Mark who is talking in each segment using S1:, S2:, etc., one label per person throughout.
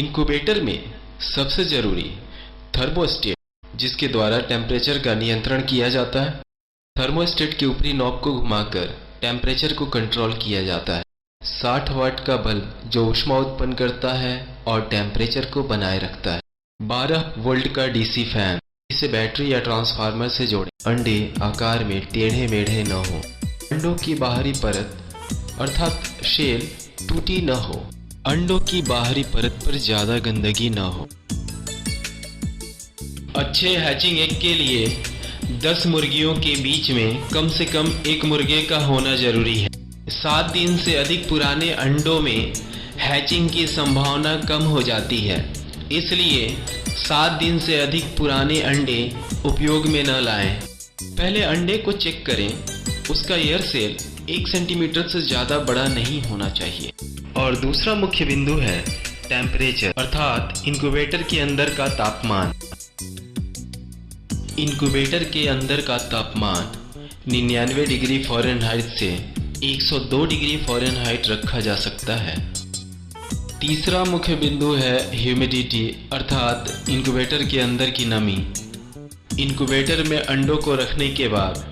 S1: Incubator में सबसे जरूरी थर्मोस्टेट, जिसके द्वारा टेम्परेचर का नियंत्रण किया जाता है। थर्मोस्टेट के ऊपरी नॉब को घुमाकर टेम्परेचर को कंट्रोल किया जाता है। 60 वाट का बल्ब जो ऊष्मा उत्पन्न करता है और टेम्परेचर को बनाए रखता है। 12 वोल्ट का डीसी फैन, इसे बैटरी या ट्रांसफार्मर से जोड़ें। अंडे आकार में टेढ़े मेढ़े न हो। अंडों की बाहरी परत अर्थात शेल टूटी न हो। अंडों की बाहरी परत पर ज्यादा गंदगी न हो। अच्छे हैचिंग एग के लिए 10 मुर्गियों के बीच में कम से कम एक मुर्गे का होना जरूरी है। 7 दिन से अधिक पुराने अंडों में हैचिंग की संभावना कम हो जाती है, इसलिए 7 दिन से अधिक पुराने अंडे उपयोग में न लाएं। पहले अंडे को चेक करें, उसका एयर सेल 1 सेंटीमीटर से ज़्यादा बड़ा नहीं होना चाहिए। और दूसरा मुख्य बिंदु है टेम्परेचर अर्थात इनक्यूबेटर के अंदर का तापमान। इनक्यूबेटर के अंदर का तापमान 99 डिग्री फ़ारेनहाइट से 102 डिग्री फ़ारेनहाइट रखा जा सकता है। तीसरा मुख्य बिंदु है ह्यूमिडिटी अर्थात इनक्यूबेटर के अंदर की नमी। इनक्यूबेटर में अंडों को रखने के बाद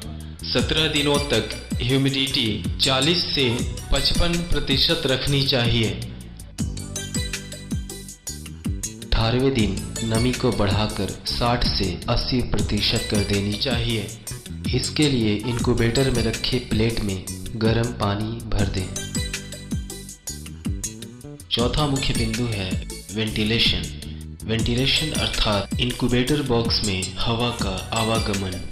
S1: 17 दिनों तक ह्यूमिडिटी 40 से 55% रखनी चाहिए। 18वें दिन नमी को बढ़ाकर 60 से 80% कर देनी चाहिए। इसके लिए इनक्यूबेटर में रखे प्लेट में गर्म पानी भर दें। चौथा मुख्य बिंदु है वेंटिलेशन। वेंटिलेशन अर्थात इनक्यूबेटर बॉक्स में हवा का आवागमन।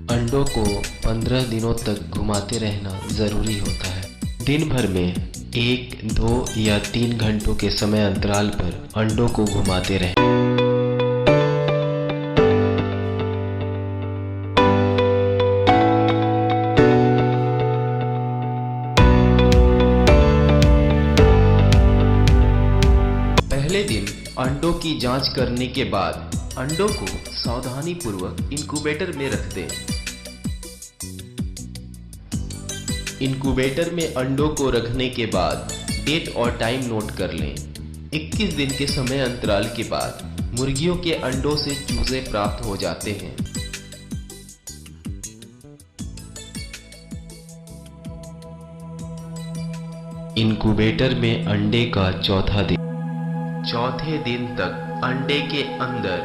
S1: अंडों को 15 दिनों तक घुमाते रहना जरूरी होता है। दिन भर में 1, 2 या 3 घंटों के समय अंतराल पर अंडों को घुमाते रहें। पहले दिन अंडों की जांच करने के बाद अंडों को सावधानीपूर्वक इनक्यूबेटर में रख दें। इनक्यूबेटर में अंडों को रखने के बाद डेट और टाइम नोट कर लें। 21 दिन के समय अंतराल के बाद मुर्गियों के अंडों से चूजे प्राप्त हो जाते हैं। इनक्यूबेटर में अंडे का चौथा दिन। चौथे दिन तक अंडे के अंदर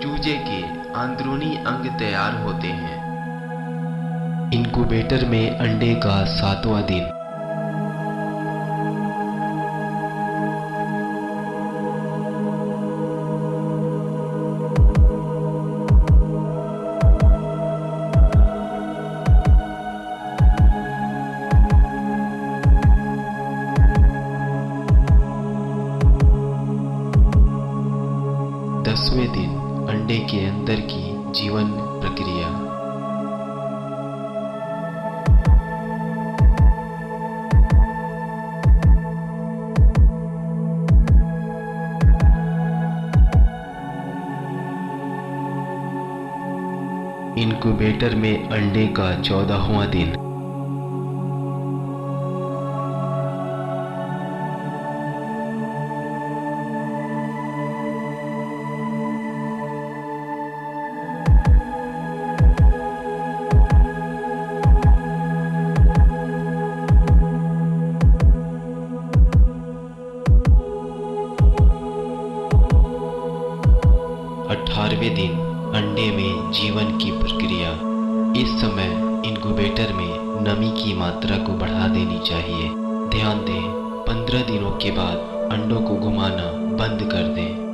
S1: चूजे के अंदरूनी अंग तैयार होते हैं। इनक्यूबेटर में अंडे का 7वां दिन। दसवें दिन अंडे के अंदर की जीवन प्रक्रिया। इनक्यूबेटर में अंडे का 14वां दिन। अठारहवें दिन अंडे में जीवन की प्रक्रिया। इस समय इनक्यूबेटर में नमी की मात्रा को बढ़ा देनी चाहिए। ध्यान दें, 15 दिनों के बाद अंडों को घुमाना बंद कर दें।